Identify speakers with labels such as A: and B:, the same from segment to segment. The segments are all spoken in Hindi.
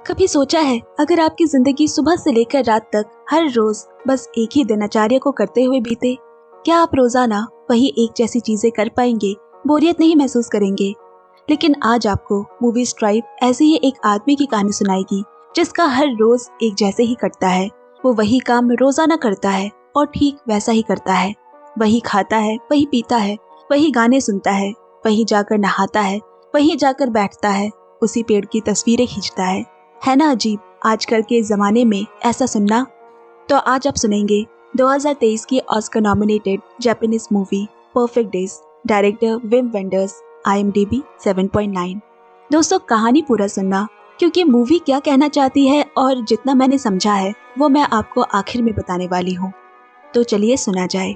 A: कभी सोचा है अगर आपकी जिंदगी सुबह से लेकर रात तक हर रोज बस एक ही दिनचर्या को करते हुए बीते, क्या आप रोजाना वही एक जैसी चीजें कर पाएंगे, बोरियत नहीं महसूस करेंगे? लेकिन आज आपको मूवी स्ट्राइप ऐसे ही एक आदमी की कहानी सुनाएगी जिसका हर रोज एक जैसे ही कटता है। वो वही काम रोजाना करता है और ठीक वैसा ही करता है। वही खाता है, वही पीता है, वही गाने सुनता है, वही जाकर नहाता है, वही जाकर बैठता है, उसी पेड़ की तस्वीरें खींचता है ना अजीब आजकल के ज़माने में ऐसा सुनना? तो आज आप सुनेंगे 2023 की Oscar nominated Japanese movie perfect days, director Vim vendors, IMDb 7.9। दोस्तों, कहानी पूरा सुनना, क्योंकि मूवी क्या कहना चाहती है और जितना मैंने समझा है वो मैं आपको आखिर में बताने वाली हूँ। तो चलिए सुना जाए।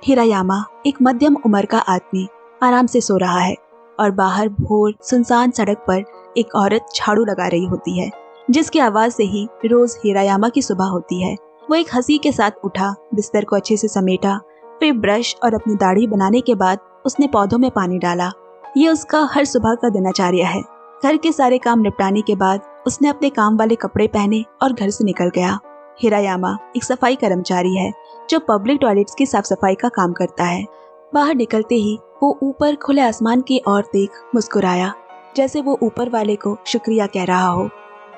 A: हिरायामा एक मध्यम उम्र का आदमी आराम से सो रहा है और बाहर भोर सुनसान सड़क पर एक औरत झाड़ू लगा रही होती है, जिसकी आवाज से ही रोज हिरायामा की सुबह होती है। वो एक हंसी के साथ उठा, बिस्तर को अच्छे से समेटा, फिर ब्रश और अपनी दाढ़ी बनाने के बाद उसने पौधों में पानी डाला। ये उसका हर सुबह का दिनचर्या है। घर के सारे काम निपटाने के बाद उसने अपने काम वाले कपड़े पहने और घर से निकल गया। हिरायामा एक सफाई कर्मचारी है जो पब्लिक टॉयलेट्स की साफ सफाई का काम करता है। बाहर निकलते ही वो ऊपर खुले आसमान की ओर देख मुस्कुराया, जैसे वो ऊपर वाले को शुक्रिया कह रहा हो।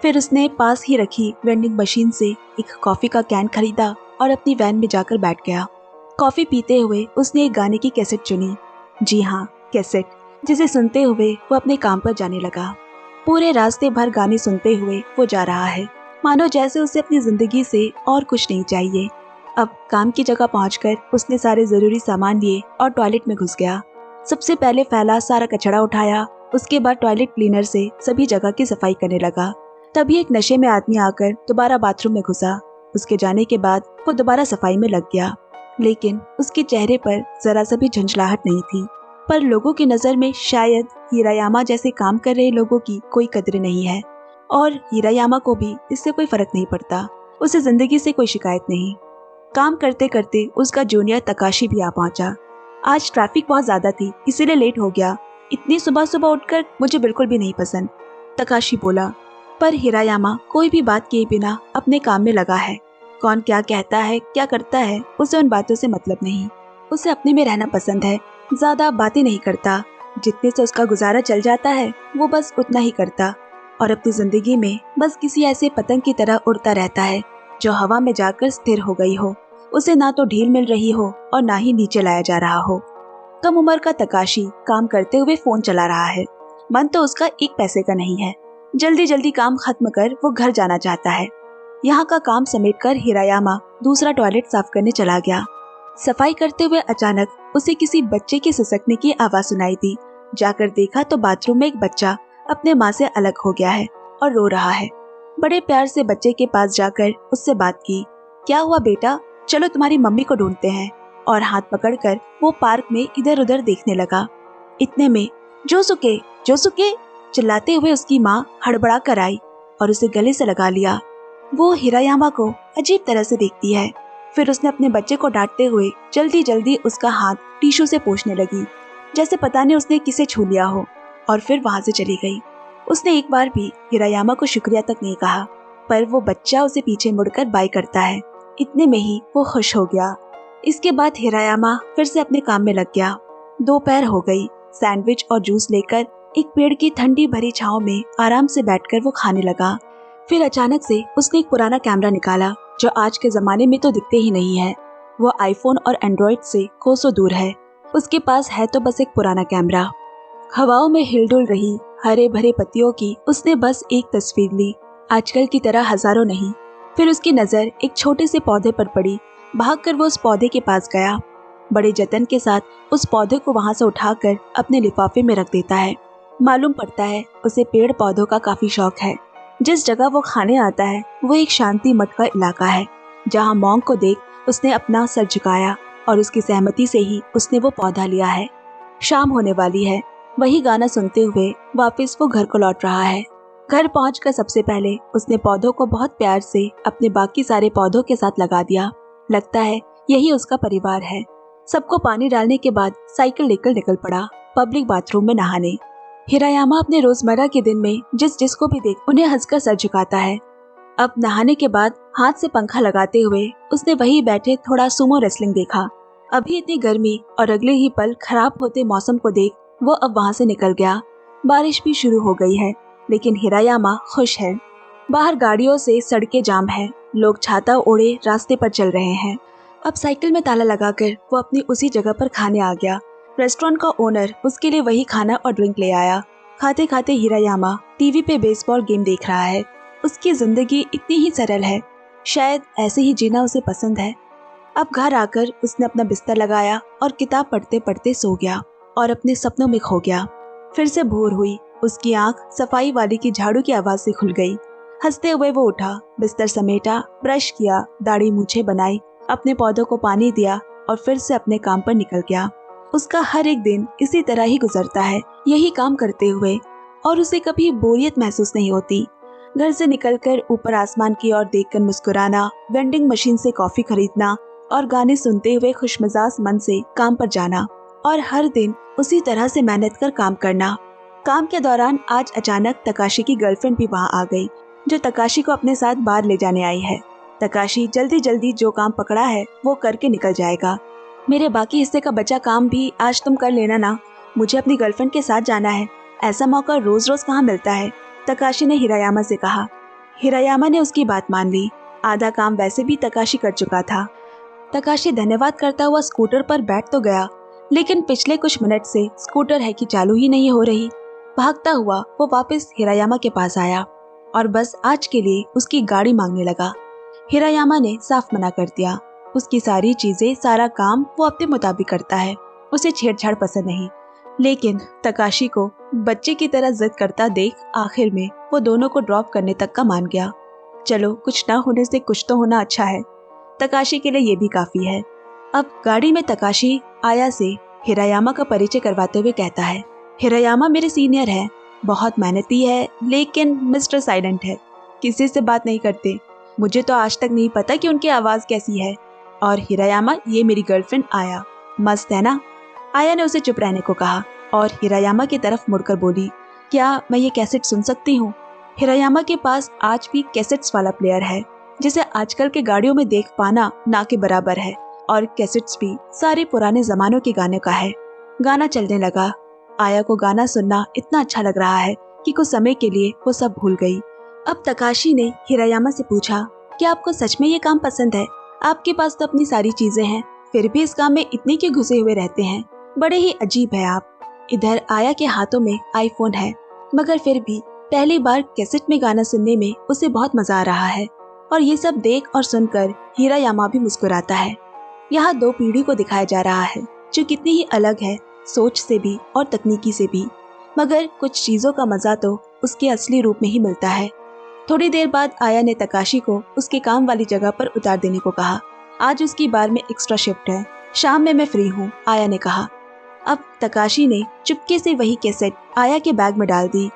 A: फिर उसने पास ही रखी वेंडिंग मशीन से एक कॉफी का कैन खरीदा और अपनी वैन में जाकर बैठ गया। कॉफी पीते हुए उसने एक गाने की कैसेट चुनी। जी हाँ, कैसेट, जिसे सुनते हुए वो अपने काम पर जाने लगा। पूरे रास्ते भर गाने सुनते हुए वो जा रहा है, मानो जैसे उसे अपनी जिंदगी से और कुछ नहीं चाहिए। अब काम की जगह पहुंचकर उसने सारे जरूरी सामान लिए और टॉयलेट में घुस गया। सबसे पहले फैला सारा कचरा उठाया, उसके बाद टॉयलेट क्लीनर से सभी जगह की सफाई करने लगा। तभी एक नशे में आदमी आकर दोबारा बाथरूम में घुसा। उसके जाने के बाद वो दोबारा सफाई में लग गया, लेकिन उसके चेहरे पर जरा सा भी झंझलाहट नहीं थी। पर लोगों की नजर में शायद हिरायामा जैसे काम कर रहे लोगों की कोई कद्र नहीं है, और हिरायामा को भी इससे कोई फर्क नहीं पड़ता। उसे जिंदगी से कोई शिकायत नहीं। काम करते करते उसका जूनियर तकाशी भी आ पहुंचा। आज ट्रैफिक बहुत ज्यादा थी, इसीलिए लेट हो गया। इतनी सुबह सुबह उठकर मुझे बिल्कुल भी नहीं पसंद, तकाशी बोला। पर हिरायामा कोई भी बात किए बिना अपने काम में लगा है। कौन क्या कहता है, क्या करता है, उसे उन बातों से मतलब नहीं। उसे अपने में रहना पसंद है, ज्यादा बातें नहीं करता। जितने से उसका गुजारा चल जाता है वो बस उतना ही करता, और अपनी जिंदगी में बस किसी ऐसे पतंग की तरह उड़ता रहता है जो हवा में जाकर स्थिर हो गई हो। उसे ना तो ढील मिल रही हो और ना ही नीचे लाया जा रहा हो। कम उम्र का तकाशी काम करते हुए फोन चला रहा है। मन तो उसका एक पैसे का नहीं है। जल्दी जल्दी काम खत्म कर वो घर जाना चाहता है। यहाँ का काम समेटकर हिरायामा दूसरा टॉयलेट साफ करने चला गया। सफाई करते हुए अचानक उसे किसी बच्चे के सिसकने की आवाज सुनाई दी। जाकर देखा तो बाथरूम में एक बच्चा अपने माँ से अलग हो गया है और रो रहा है। बड़े प्यार से बच्चे के पास जाकर उससे बात की। क्या हुआ बेटा, चलो तुम्हारी मम्मी को ढूंढते हैं। और हाथ पकड़कर वो पार्क में इधर उधर देखने लगा। इतने में जोसुके जोसुके चिल्लाते हुए उसकी माँ हड़बड़ा कर आई और उसे गले से लगा लिया। वो हिरायामा को अजीब तरह से देखती है। फिर उसने अपने बच्चे को डांटते हुए जल्दी जल्दी उसका हाथ टिश्यू से पोंछने लगी, जैसे पता नहीं उसने किसे छू लिया हो, और फिर वहां से चली गई। उसने एक बार भी हिरायामा को शुक्रिया तक नहीं कहा, पर वो बच्चा उसे पीछे मुड़कर बाय करता है। इतने में ही वो खुश हो गया। इसके बाद हिरायामा फिर से अपने काम में लग गया। दोपहर हो गई। सैंडविच और जूस लेकर एक पेड़ की ठंडी भरी छांव में आराम से बैठकर वो खाने लगा। फिर अचानक से उसने एक पुराना कैमरा निकाला जो आज के जमाने में तो दिखते ही नहीं है। वो आईफोन और एंड्रॉइड से कोसों दूर है। उसके पास है तो बस एक पुराना कैमरा। हवाओं में हिलडुल रही हरे भरे पत्तियों की उसने बस एक तस्वीर ली, आजकल की तरह हजारों नहीं। फिर उसकी नजर एक छोटे से पौधे पर पड़ी। भागकर वो उस पौधे के पास गया। बड़े जतन के साथ उस पौधे को वहां से उठाकर अपने लिफाफे में रख देता है। मालूम पड़ता है उसे पेड़ पौधों का काफी शौक है। जिस जगह वो खाने आता है वो एक शांति मठ का इलाका है, जहाँ मॉन्क को देख उसने अपना सर झुकाया और उसकी सहमति से ही उसने वो पौधा लिया है। शाम होने वाली है। वही गाना सुनते हुए वापस वो घर को लौट रहा है। घर पहुंचकर सबसे पहले उसने पौधों को बहुत प्यार से अपने बाकी सारे पौधों के साथ लगा दिया। लगता है यही उसका परिवार है। सबको पानी डालने के बाद साइकिल लेकर निकल पड़ा पब्लिक बाथरूम में नहाने। हिरायामा अपने रोजमर्रा के दिन में जिसको भी देख उन्हें हंसकर सर झुकाता है। अब नहाने के बाद हाथ से पंखा लगाते हुए उसने वहीं बैठे थोड़ा सुमो रेसलिंग देखा। अभी इतनी गर्मी और अगले ही पल खराब होते मौसम को देख वो अब वहाँ से निकल गया। बारिश भी शुरू हो गई है, लेकिन हिरायामा खुश है। बाहर गाड़ियों से सड़कें जाम है, लोग छाता ओढ़े रास्ते पर चल रहे हैं। अब साइकिल में ताला लगाकर वो अपनी उसी जगह पर खाने आ गया। रेस्टोरेंट का ओनर उसके लिए वही खाना और ड्रिंक ले आया। खाते खाते हिरायामा टीवी पे बेसबॉल गेम देख रहा है। उसकी जिंदगी इतनी ही सरल है, शायद ऐसे ही जीना उसे पसंद है। अब घर आकर उसने अपना बिस्तर लगाया और किताब पढ़ते पढ़ते सो गया और अपने सपनों में खो गया। फिर से भोर हुई, उसकी आंख सफाई वाली की झाड़ू की आवाज से खुल गई। हंसते हुए वो उठा, बिस्तर समेटा, ब्रश किया, दाढ़ी मूछें बनाई, अपने पौधों को पानी दिया और फिर से अपने काम पर निकल गया। उसका हर एक दिन इसी तरह ही गुजरता है, यही काम करते हुए, और उसे कभी बोरियत महसूस नहीं होती। घर से निकलकर ऊपर आसमान की ओर देखकर मुस्कुराना, वेंडिंग मशीन से कॉफी खरीदना और गाने सुनते हुए खुशमिजाज मन से काम पर जाना, और हर दिन उसी तरह से मेहनत कर काम करना। काम के दौरान आज अचानक तकाशी की गर्लफ्रेंड भी वहाँ आ गई, जो तकाशी को अपने साथ बाहर ले जाने आई है। तकाशी जल्दी जल्दी जो काम पकड़ा है वो करके निकल जाएगा। मेरे बाकी हिस्से का बचा काम भी आज तुम कर लेना ना, मुझे अपनी गर्लफ्रेंड के साथ जाना है, ऐसा मौका रोज रोज कहाँ मिलता है, तकाशी ने हिरायामा से कहा। हिरायामा ने उसकी बात मान ली। आधा काम वैसे भी तकाशी कर चुका था। तकाशी धन्यवाद करता हुआ स्कूटर पर बैठ तो गया, लेकिन पिछले कुछ मिनट से स्कूटर है कि चालू ही नहीं हो रही। भागता हुआ वो वापस हिरायामा के पास आया और बस आज के लिए उसकी गाड़ी मांगने लगा। हिरायामा ने साफ मना कर दिया। उसकी सारी चीजें, सारा काम वो अपने मुताबिक करता है, उसे छेड़छाड़ पसंद नहीं। लेकिन तकाशी को बच्चे की तरह जिद करता देख आखिर में वो दोनों को ड्रॉप करने तक का मान गया। चलो, कुछ ना होने से कुछ तो होना अच्छा है, तकाशी के लिए ये भी काफी है। अब गाड़ी में तकाशी आया से हिरायामा का परिचय करवाते हुए कहता है, हिरायामा मेरे सीनियर है, बहुत मेहनती है, लेकिन मिस्टर साइलेंट है, किसी से बात नहीं करते। मुझे तो आज तक नहीं पता कि उनकी आवाज कैसी है। और हिरायामा, ये मेरी गर्लफ्रेंड आया, मस्त है ना। आया ने उसे चुप रहने को कहा और हिरायामा की तरफ मुड़कर बोली, क्या मैं ये कैसेट सुन सकती हूँ? हिरायामा के पास आज भी कैसेट्स वाला प्लेयर है, जिसे आजकल के गाड़ियों में देख पाना ना के बराबर है, और कैसेट्स भी सारे पुराने जमानों के गाने का है। गाना चलने लगा। आया को गाना सुनना इतना अच्छा लग रहा है कि कुछ समय के लिए वो सब भूल गई। अब तकाशी ने हिरायामा से पूछा, क्या आपको सच में ये काम पसंद है? आपके पास तो अपनी सारी चीजें हैं, फिर भी इस काम में इतने क्यों घुसे हुए रहते हैं? बड़े ही अजीब है आप। इधर आया के हाथों में आईफोन है, मगर फिर भी पहली बार कैसेट में गाना सुनने में उसे बहुत मजा आ रहा है। और ये सब देख और सुनकर हिरायामा भी मुस्कुराता है। यहाँ दो पीढ़ी को दिखाया जा रहा है, जो कितनी ही अलग है, सोच से भी और तकनीकी से भी, मगर कुछ चीजों का मजा तो उसके असली रूप में ही मिलता है। थोड़ी देर बाद आया ने तकाशी को उसके काम वाली जगह पर उतार देने को कहा। आज उसकी बार में एक्स्ट्रा शिफ्ट है, शाम में मैं फ्री हूँ, आया ने कहा। अब तकाशी ने चुपके से वही कैसेट आया के बैग में डाल दी।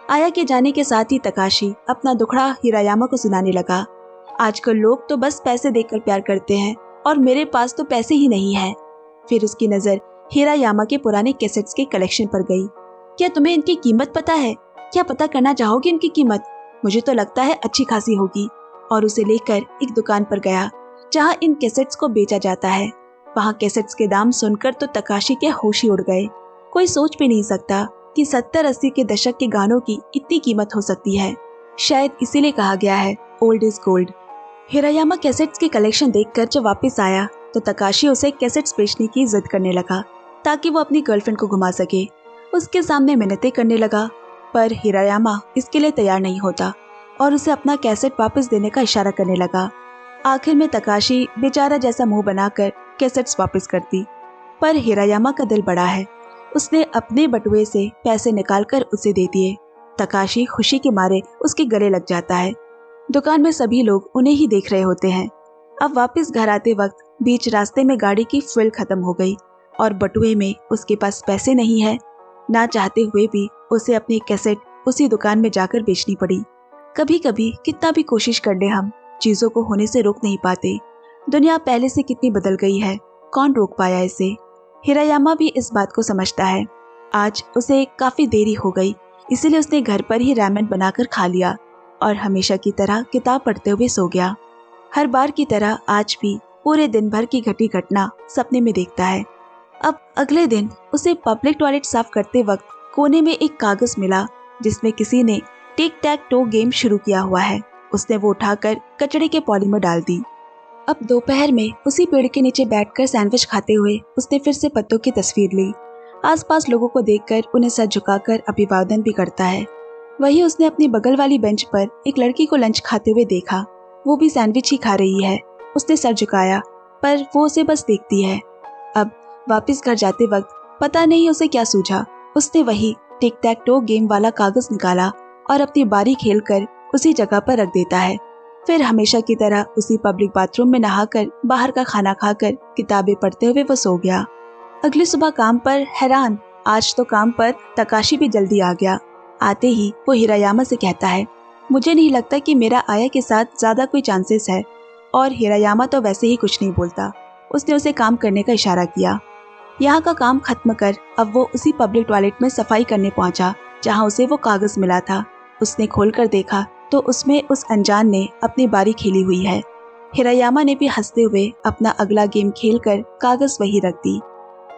A: आया के जाने के साथ ही तकाशी अपना दुखड़ा हिरायामा को सुनाने लगा। आजकल लोग तो बस पैसे देकर प्यार करते हैं, और मेरे पास तो पैसे ही नहीं है। फिर उसकी नजर हिरायामा के पुराने कैसेट्स के कलेक्शन पर गई। क्या तुम्हें इनकी कीमत पता है? क्या पता करना चाहोगे इनकी कीमत? मुझे तो लगता है अच्छी खासी होगी। और उसे लेकर एक दुकान पर गया जहाँ इन कैसेट्स को बेचा जाता है। वहाँ कैसेट्स के दाम सुनकर तो तकाशी के होश ही उड़ गए। कोई सोच भी नहीं सकता कि 70-80 के दशक के गानों की इतनी कीमत हो सकती है। शायद इसीलिए कहा गया है ओल्ड इज गोल्ड। हिरायामा कैसेट्स की कलेक्शन देखकर जब वापस आया तो तकाशी उसे कैसेट्स बेचने की जिद करने लगा ताकि वो अपनी गर्लफ्रेंड को घुमा सके। उसके सामने मिन्नतें करने लगा, पर हिरायामा इसके लिए तैयार नहीं होता और उसे अपना कैसेट वापस देने का इशारा करने लगा। आखिर में तकाशी बेचारा जैसा मुंह बनाकर कैसेट्स वापस कर दी, पर हिरायामा का दिल बड़ा है। उसने अपने बटुए से पैसे निकालकर उसे दे दिए। तकाशी खुशी के मारे उसके गले लग जाता है। दुकान में सभी लोग उन्हें ही देख रहे होते हैं। अब वापस घर आते वक्त बीच रास्ते में गाड़ी की फ्यूल खत्म हो गई और बटुए में उसके पास पैसे नहीं है। ना चाहते हुए भी उसे अपनी कैसेट उसी दुकान में जाकर बेचनी पड़ी। कभी कभी कितना भी कोशिश कर ले हम, चीजों को होने से रोक नहीं पाते। दुनिया पहले से कितनी बदल गई है, कौन रोक पाया इसे? हिरायामा भी इस बात को समझता है। आज उसे काफी देरी हो गई, इसीलिए उसने घर पर ही रामेन बनाकर खा लिया और हमेशा की तरह किताब पढ़ते हुए सो गया। हर बार की तरह आज भी पूरे दिन भर की घटी घटना सपने में देखता है। अब अगले दिन उसे पब्लिक टॉयलेट साफ करते वक्त कोने में एक कागज मिला जिसमें किसी ने टिक टैक टो गेम शुरू किया हुआ है। उसने वो उठाकर कचड़े के पॉली में डाल दी। अब दोपहर में उसी पेड़ के नीचे बैठकर सैंडविच खाते हुए उसने फिर से पत्तों की तस्वीर ली। आसपास लोगों को देखकर उन्हें सर झुकाकर अभिवादन भी करता है। वहीं उसने अपनी बगल वाली बेंच पर एक लड़की को लंच खाते हुए देखा। वो भी सैंडविच ही खा रही है। उसने सर झुकाया पर वो उसे बस देखती है। अब वापस घर जाते वक्त पता नहीं उसे क्या सूझा, उसने वही टिक टैक टो गेम वाला कागज निकाला और अपनी बारी खेलकर उसी जगह पर रख देता है। फिर हमेशा की तरह उसी पब्लिक बाथरूम में नहाकर बाहर का खाना खाकर किताबें पढ़ते हुए वो सो गया। अगली सुबह काम पर हैरान, आज तो काम पर तकाशी भी जल्दी आ गया। आते ही वो हिरायामा से कहता है, मुझे नहीं लगता कि मेरा आया के साथ ज्यादा कोई चांसेस है। और हिरायामा तो वैसे ही कुछ नहीं बोलता। उसने उसे काम करने का इशारा किया। यहाँ का काम खत्म कर अब वो उसी पब्लिक टॉयलेट में सफाई करने पहुंचा जहाँ उसे वो कागज मिला था। उसने खोलकर देखा तो उसमें उस अनजान ने अपनी बारी खेली हुई है। हिरायामा ने भी हंसते हुए अपना अगला गेम खेलकर कागज वही रख दी।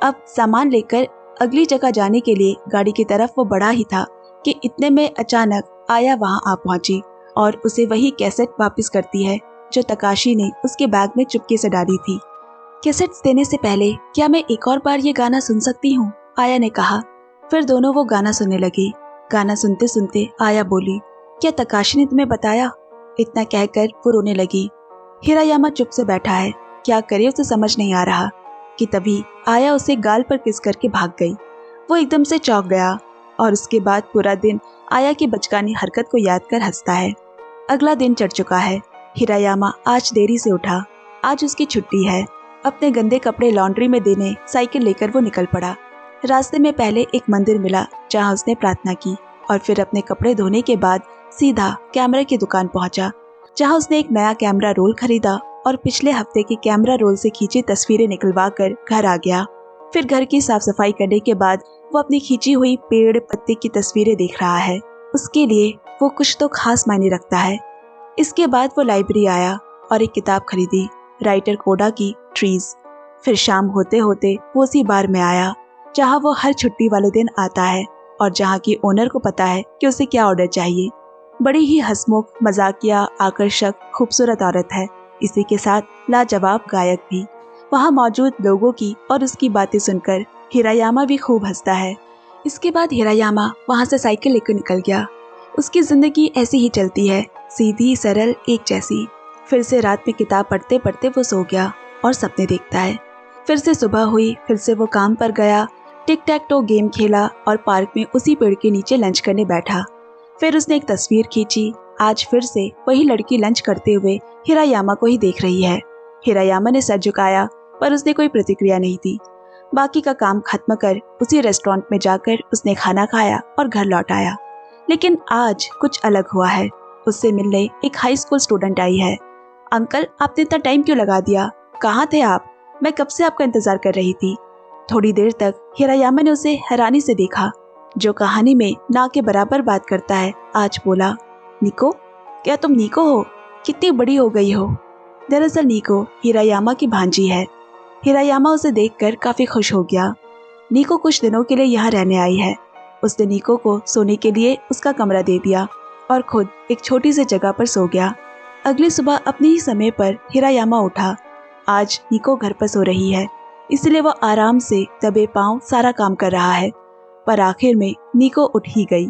A: अब सामान लेकर अगली जगह जाने के लिए गाड़ी की तरफ वो बढ़ा ही था कि इतने में अचानक आया वहां आ पहुंची और उसे वही कैसेट वापस करती है जो तकाशी ने उसके बैग में चुपके से डाली थी। कैसेट्स देने से पहले क्या मैं एक और बार ये गाना सुन सकती हूँ? आया ने कहा। फिर दोनों वो गाना सुनने लगे। गाना सुनते सुनते आया बोली, क्या तकाशी ने तुम्हें बताया? इतना कहकर वो रोने लगी। हिरायामा चुप से बैठा है, क्या करे उसे समझ नहीं आ रहा कि तभी आया उसे गाल पर किस करके भाग गई। वो एकदम से चौंक गया और उसके बाद पूरा दिन आया की बचकानी हरकत को याद कर हंसता है। अगला दिन चढ़ चुका है। हिरायामा आज देरी से उठा। आज उसकी छुट्टी है। अपने गंदे कपड़े लॉन्ड्री में देने साइकिल लेकर वो निकल पड़ा। रास्ते में पहले एक मंदिर मिला जहाँ उसने प्रार्थना की और फिर अपने कपड़े धोने के बाद सीधा कैमरे की दुकान पहुंचा जहाँ उसने एक नया कैमरा रोल खरीदा और पिछले हफ्ते के कैमरा रोल से खींची तस्वीरें निकलवा कर घर आ गया। फिर घर की साफ सफाई करने के बाद वो अपनी खींची हुई पेड़ पत्ते की तस्वीरें देख रहा है। उसके लिए वो कुछ तो खास मायने रखता है। इसके बाद वो लाइब्रेरी आया और एक किताब खरीदी, राइटर कोडा की ट्रीज। फिर शाम होते होते वो उसी बार में आया जहाँ वो हर छुट्टी वाले दिन आता है और जहाँ की ओनर को पता है कि उसे क्या ऑर्डर चाहिए। बड़ी ही हंसमुख, मजाकिया, आकर्षक, खूबसूरत औरत है। इसी के साथ लाजवाब गायक भी। वहाँ मौजूद लोगों की और उसकी बातें सुनकर हिरायामा भी खूब हंसता है। इसके बाद हिरायामा वहाँ से साइकिल लेकर निकल गया। उसकी जिंदगी ऐसी ही चलती है, सीधी सरल एक जैसी। फिर से रात में किताब पढ़ते पढ़ते वो सो गया और सपने देखता है। फिर से सुबह हुई, फिर से वो काम पर गया, टिक टैक टो गेम खेला और पार्क में उसी पेड़ के नीचे लंच करने बैठा। फिर उसने एक तस्वीर खींची। आज फिर से वही लड़की लंच करते हुए हिरायामा को ही देख रही है। हिरायामा ने सर झुकाया पर उसने कोई प्रतिक्रिया नहीं दी। बाकी का काम खत्म कर उसी रेस्टोरेंट में जाकर उसने खाना खाया और घर लौट आया। लेकिन आज कुछ अलग हुआ है। उससे मिलने एक हाई स्कूल स्टूडेंट आई है। अंकल, आपने इतना टाइम क्यों लगा दिया? कहाँ थे आप? मैं कब से आपका इंतजार कर रही थी। थोड़ी देर तक हिरायामा ने उसे हैरानी से देखा। जो कहानी में ना के बराबर बात करता है, आज बोला, निको, क्या तुम निको हो? कितनी बड़ी हो गई हो। दरअसल निको हिरायामा की भांजी है। हिरायामा उसे देखकर काफी खुश हो गया। निको कुछ दिनों के लिए यहाँ रहने आई है। उसने निको को सोने के लिए उसका कमरा दे दिया और खुद एक छोटी सी जगह पर सो गया। अगली सुबह अपने ही समय पर हिरायामा उठा। आज निको घर पर सो रही है, इसलिए वो आराम से दबे पांव सारा काम कर रहा है। पर आखिर में निको उठ ही गई।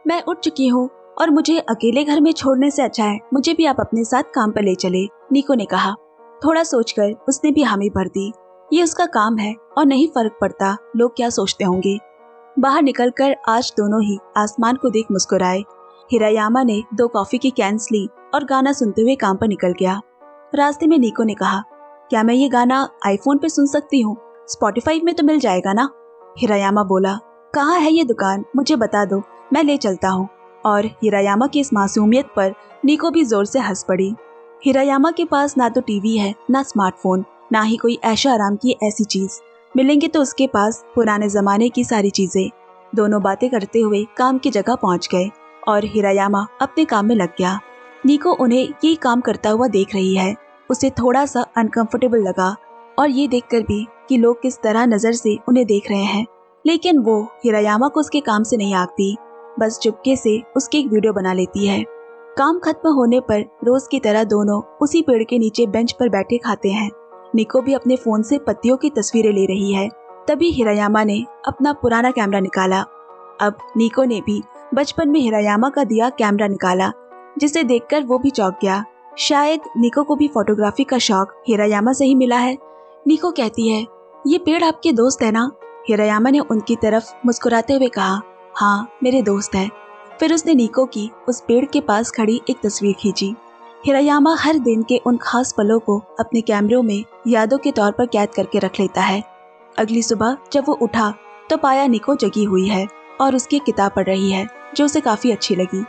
A: मैं उठ चुकी हूँ और मुझे अकेले घर में छोड़ने से अच्छा है मुझे भी आप अपने साथ काम पर ले चले, निको ने कहा। थोड़ा सोचकर उसने भी हामी भर दी। ये उसका काम है और नहीं फर्क पड़ता लोग क्या सोचते होंगे। बाहर निकलकर आज दोनों ही आसमान को देख मुस्कुराए। हिरायामा ने 2 कॉफी की कैंस ली और गाना सुनते हुए काम पर निकल गया। रास्ते में निको ने कहा, क्या मैं ये गाना आईफोन पे सुन सकती हूँ? स्पॉटिफाई में तो मिल जाएगा ना? हिरायामा बोला, कहाँ है ये दुकान, मुझे बता दो, मैं ले चलता हूँ। और हिरायामा की इस मासूमियत पर निको भी जोर से हंस पड़ी। हिरायामा के पास ना तो टीवी है, ना स्मार्टफोन, ना ही कोई ऐशो आराम की ऐसी चीज। मिलेंगे तो उसके पास पुराने जमाने की सारी चीजें। दोनों बातें करते हुए काम की जगह पहुंच गए और हिरायामा अपने काम में लग गया। निको उन्हें ये काम करता हुआ देख रही है। उसे थोड़ा सा अनकंफर्टेबल लगा और ये देखकर भी कि लोग किस तरह नजर से उन्हें देख रहे हैं, लेकिन वो हिरायामा को उसके काम से नहीं आंकती, बस चुपके से उसकी एक वीडियो बना लेती है। काम खत्म होने पर रोज की तरह दोनों उसी पेड़ के नीचे बेंच पर बैठे खाते हैं। निको भी अपने फोन से पत्तियों की तस्वीरें ले रही है। तभी हिरायामा ने अपना पुराना कैमरा निकाला। अब निको ने भी बचपन में हिरायामा का दिया कैमरा निकाला, जिसे देखकर वो भी चौंक गया। शायद निको को भी फोटोग्राफी का शौक हिरायामा से ही मिला है। निको कहती है, ये पेड़ आपके दोस्त है ना? हिरायामा ने उनकी तरफ मुस्कुराते हुए कहा, हाँ मेरे दोस्त है। फिर उसने निको की उस पेड़ के पास खड़ी एक तस्वीर खींची। हिरायामा हर दिन के उन खास पलों को अपने कैमरों में यादों के तौर पर कैद करके रख लेता है। अगली सुबह जब वो उठा तो पाया निको जगी हुई है और उसकी किताब पढ़ रही है, जो उसे काफी अच्छी लगी।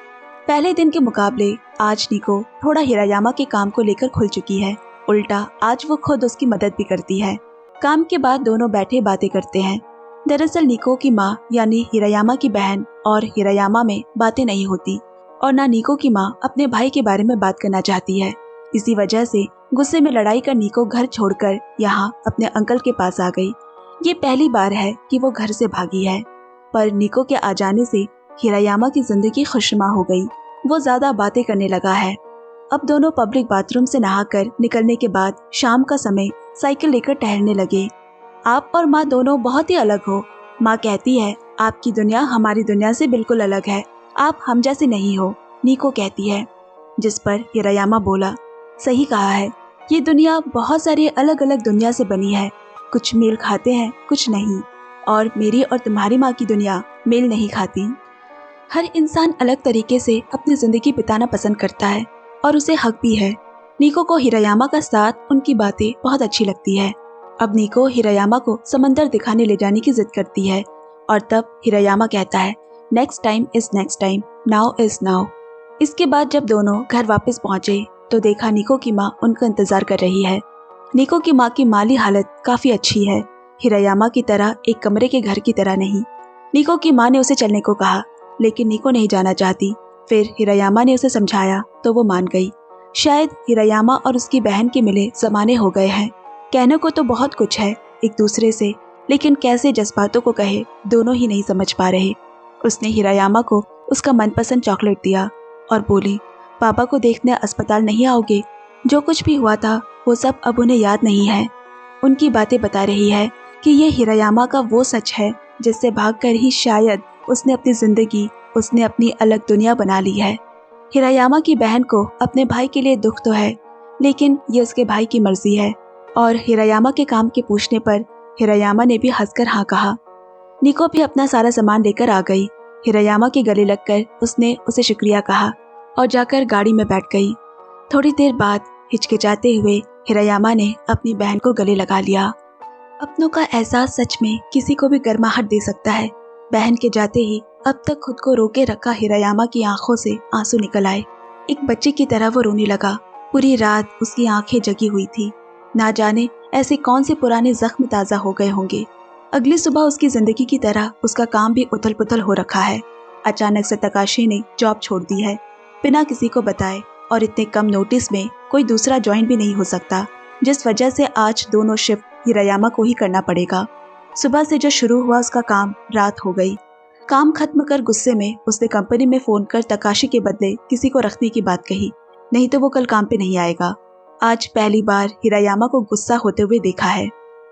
A: पहले दिन के मुकाबले आज निको थोड़ा हिरायामा के काम को लेकर खुल चुकी है। उल्टा आज वो खुद उसकी मदद भी करती है। काम के बाद दोनों बैठे बातें करते हैं। दरअसल निको की माँ यानी हिरायामा की बहन और हिरायामा में बातें नहीं होती और ना निको की माँ अपने भाई के बारे में बात करना चाहती है। इसी वजह से गुस्से में लड़ाई कर निको घर छोड़कर यहाँ अपने अंकल के पास आ गई। ये पहली बार है कि वो घर से भागी है, पर निको के आ जाने से हिरायामा की जिंदगी खुशनुमा हो गई। वो ज्यादा बातें करने लगा है। अब दोनों पब्लिक बाथरूम से नहाकर निकलने के बाद शाम का समय साइकिल लेकर टहलने लगे। आप और माँ दोनों बहुत ही अलग हो। माँ कहती है, आपकी दुनिया हमारी दुनिया से बिल्कुल अलग है, आप हम जैसे नहीं हो, निको कहती है। जिस पर हिरायामा बोला, सही कहा है, ये दुनिया बहुत सारी अलग अलग दुनिया से बनी है। कुछ मेल खाते हैं, कुछ नहीं, और मेरी और तुम्हारी माँ की दुनिया मेल नहीं खाती। हर इंसान अलग तरीके से अपनी जिंदगी बिताना पसंद करता है और उसे हक भी है। निको को हिरायामा का साथ उनकी बातें बहुत अच्छी लगती है। अब निको हिरायामा को समंदर दिखाने ले जाने की जिद करती है और तब हिरायामा कहता है, next time is next time, now is now. इसके बाद जब दोनों घर वापस पहुंचे तो देखा निको की माँ उनका इंतजार कर रही है। निको की माँ की माली हालत काफी अच्छी है, हिरायामा की तरह एक कमरे के घर की तरह नहीं। निको की माँ ने उसे चलने को कहा, लेकिन निको नहीं जाना चाहती। फिर हिरायामा ने उसे समझाया तो वो मान गई। शायद हिरायामा और उसकी बहन के मिले जमाने हो गए हैं। कहने को तो बहुत कुछ है एक दूसरे से, लेकिन कैसे जज्बातों को कहे दोनों ही नहीं समझ पा रहे। उसने हिरायामा को उसका मनपसंद चॉकलेट दिया और बोली, पापा को देखने अस्पताल नहीं आओगे? जो कुछ भी हुआ था वो सब अब उन्हें याद नहीं है। उनकी बातें बता रही है कि ये हिरायामा का वो सच है जिससे भागकर ही शायद उसने अपनी जिंदगी, उसने अपनी अलग दुनिया बना ली है। हिरायामा की बहन को अपने भाई के लिए दुख तो है, लेकिन ये उसके भाई की मर्जी है। और हिरायामा के काम के पूछने पर हिरायामा ने भी हंसकर हाँ कहा। निको भी अपना सारा सामान लेकर आ गई। हिरायामा के गले लगकर उसने उसे शुक्रिया कहा और जाकर गाड़ी में बैठ गई। थोड़ी देर बाद हिचकिचाते हुए हिरायामा ने अपनी बहन को गले लगा लिया। अपनों का एहसास सच में किसी को भी गर्माहट दे सकता है। बहन के जाते ही अब तक खुद को रोके रखा हिरायामा की आंखों से आंसू निकल आए। एक बच्चे की तरह वो रोने लगा। पूरी रात उसकी आंखें जगी हुई थी। ना जाने ऐसे कौन से पुराने जख्म ताज़ा हो गए होंगे। अगली सुबह उसकी जिंदगी की तरह उसका काम भी उथल पुथल हो रखा है। अचानक से तकाशी ने जॉब छोड़ दी है, बिना किसी को बताए, और इतने कम नोटिस में कोई दूसरा ज्वाइन भी नहीं हो सकता, जिस वजह से आज दोनों शिफ्ट हिरायामा को ही करना पड़ेगा। सुबह से जो शुरू हुआ उसका काम रात हो गई। काम खत्म कर गुस्से में उसने कंपनी में फोन कर तकाशी के बदले किसी को रखने की बात कही, नहीं तो वो कल काम पे नहीं आएगा। आज पहली बार हिरायामा को गुस्सा होते हुए देखा है।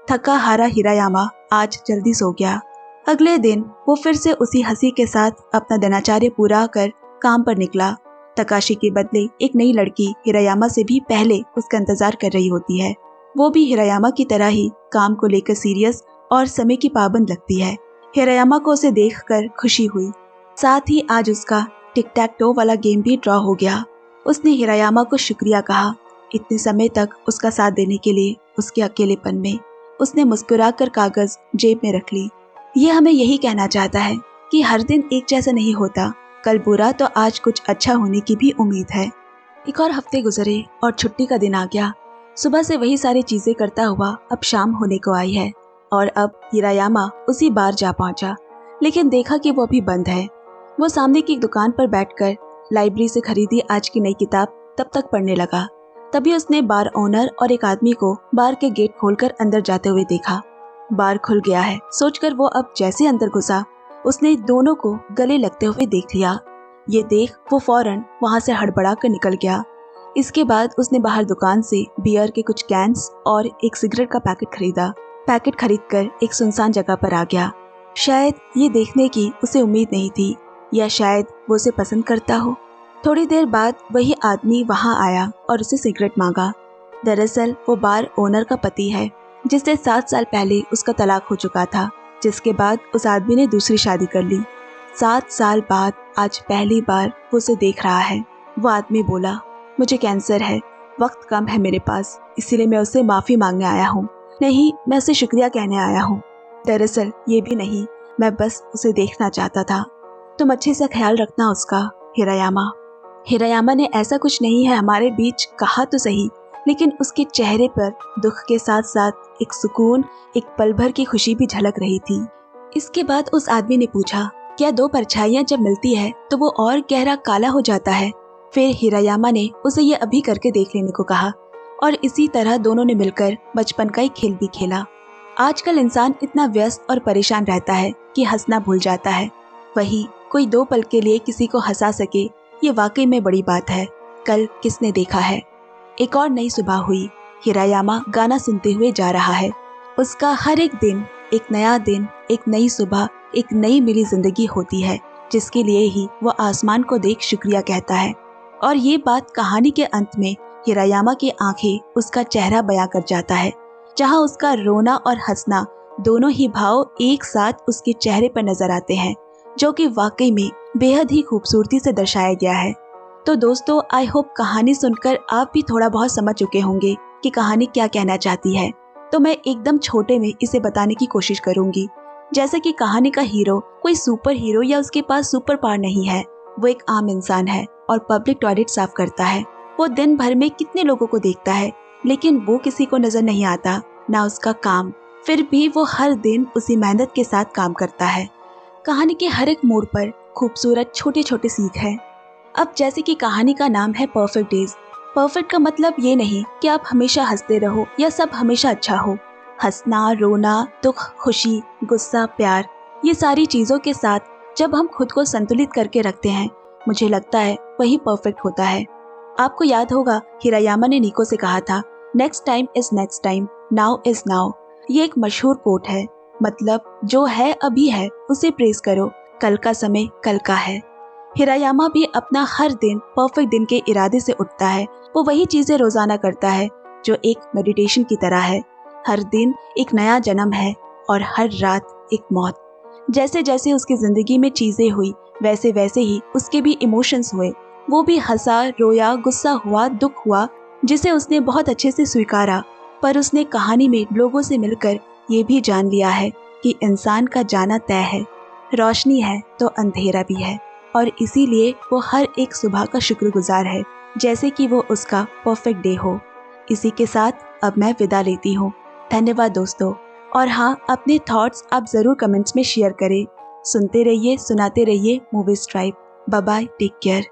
A: थका हारा हिरायामा आज जल्दी सो गया। अगले दिन वो फिर से उसी हंसी के साथ अपना दिनचर्या पूरा कर काम पर निकला। तकाशी के बदले एक नई लड़की हिरायामा से भी पहले उसका इंतजार कर रही होती है। वो भी हिरायामा की तरह ही काम को लेकर सीरियस और समय की पाबंद लगती है। हिरायामा को उसे देखकर खुशी हुई। साथ ही आज उसका टिक टैक टो वाला गेम भी ड्रॉ हो गया। उसने हिरायामा को शुक्रिया कहा, इतने समय तक उसका साथ देने के लिए। उसके अकेलेपन में उसने मुस्कुराकर कागज जेब में रख ली। ये हमें यही कहना चाहता है कि हर दिन एक जैसा नहीं होता। कल बुरा तो आज कुछ अच्छा होने की भी उम्मीद है। एक और हफ्ते गुजरे और छुट्टी का दिन आ गया। सुबह से वही सारी चीजें करता हुआ अब शाम होने को आई है और अब हिरायामा उसी बार जा पहुंचा, लेकिन देखा कि वो अभी बंद है। वो सामने की एक दुकान पर बैठकर लाइब्रेरी से खरीदी आज की नई किताब तब तक पढ़ने लगा। तभी उसने बार ओनर और एक आदमी को बार के गेट खोलकर अंदर जाते हुए देखा। बार खुल गया है सोचकर वो अब जैसे अंदर घुसा, उसने दोनों को गले लगते हुए देख लिया। ये देख वो फौरन वहां से हड़बड़ा कर निकल गया। इसके बाद उसने बाहर दुकान से बियर के कुछ कैंस और एक सिगरेट का पैकेट खरीदा। पैकेट खरीदकर एक सुनसान जगह पर आ गया। शायद ये देखने की उसे उम्मीद नहीं थी, या शायद वो उसे पसंद करता हो। थोड़ी देर बाद वही आदमी वहां आया और उसे सिगरेट मांगा। दरअसल वो बार ओनर का पति है, जिससे 7 साल पहले उसका तलाक हो चुका था, जिसके बाद उस आदमी ने दूसरी शादी कर ली। 7 साल बाद आज पहली बार वो उसे देख रहा है। वो आदमी बोला, मुझे कैंसर है, वक्त कम है मेरे पास, इसीलिए मैं उससे माफी मांगने आया हूँ। नहीं, मैं उसे शुक्रिया कहने आया हूँ। दरअसल ये भी नहीं, मैं बस उसे देखना चाहता था। तुम अच्छे से ख्याल रखना उसका, हिरायामा। हिरायामा ने ऐसा कुछ नहीं है हमारे बीच कहा तो सही, लेकिन उसके चेहरे पर दुख के साथ साथ एक सुकून, एक पल भर की खुशी भी झलक रही थी। इसके बाद उस आदमी ने पूछा, क्या दो परछाइयां जब मिलती है तो वो और गहरा काला हो जाता है? फिर हिरायामा ने उसे ये अभी करके देख लेने को कहा, और इसी तरह दोनों ने मिलकर बचपन का एक खेल भी खेला। आजकल इंसान इतना व्यस्त और परेशान रहता है कि हंसना भूल जाता है। वही कोई 2 पल के लिए किसी को हंसा सके, ये वाकई में बड़ी बात है। कल किसने देखा है। एक और नई सुबह हुई। हिरायामा गाना सुनते हुए जा रहा है। उसका हर एक दिन एक नया दिन, एक नई सुबह, एक नई मिली जिंदगी होती है, जिसके लिए ही वो आसमान को देख शुक्रिया कहता है। और ये बात कहानी के अंत में हिरायामा की आंखें, उसका चेहरा बयां कर जाता है, जहां उसका रोना और हंसना दोनों ही भाव एक साथ उसके चेहरे पर नजर आते हैं, जो कि वाकई में बेहद ही खूबसूरती से दर्शाया गया है। तो दोस्तों, आई होप कहानी सुनकर आप भी थोड़ा बहुत समझ चुके होंगे कि कहानी क्या कहना चाहती है। तो मैं एकदम छोटे में इसे बताने की कोशिश करूंगी। जैसे कि कहानी का हीरो कोई सुपर हीरो या उसके पास सुपर पावर नहीं है। वो एक आम इंसान है और पब्लिक टॉयलेट साफ करता है। वो दिन भर में कितने लोगों को देखता है, लेकिन वो किसी को नजर नहीं आता, ना उसका काम। फिर भी वो हर दिन उसी मेहनत के साथ काम करता है। कहानी के हर एक मोड़ पर खूबसूरत छोटे छोटे सीख है। अब जैसे कि कहानी का नाम है परफेक्ट डेज। परफेक्ट का मतलब ये नहीं कि आप हमेशा हंसते रहो या सब हमेशा अच्छा हो। हंसना, रोना, दुख, खुशी, गुस्सा, प्यार, ये सारी चीजों के साथ जब हम खुद को संतुलित करके रखते हैं, मुझे लगता है वही परफेक्ट होता है। आपको याद होगा हिरायामा ने निको से कहा था, next time is next time, now is now. ये एक मशहूर कोट है। मतलब जो है अभी है, उसे प्रेज करो, कल का समय कल का है। हिरायामा भी अपना हर दिन परफेक्ट दिन के इरादे से उठता है। वो वही चीजें रोजाना करता है जो एक मेडिटेशन की तरह है। हर दिन एक नया जन्म है और हर रात एक मौत। जैसे जैसे उसकी जिंदगी में चीजें हुई, वैसे वैसे ही उसके भी इमोशंस हुए। वो भी हंसा, रोया, गुस्सा हुआ, दुख हुआ, जिसे उसने बहुत अच्छे से स्वीकारा। पर उसने कहानी में लोगों से मिलकर ये भी जान लिया है कि इंसान का जाना तय है। रोशनी है तो अंधेरा भी है, और इसीलिए वो हर एक सुबह का शुक्रगुजार है, जैसे कि वो उसका परफेक्ट डे हो। इसी के साथ अब मैं विदा लेती हूँ। धन्यवाद दोस्तों। और हाँ, अपने थॉट्स आप ज़रूर कमेंट्स में शेयर करें। सुनते रहिए, सुनाते रहिए movies tribe. Bye bye, take care.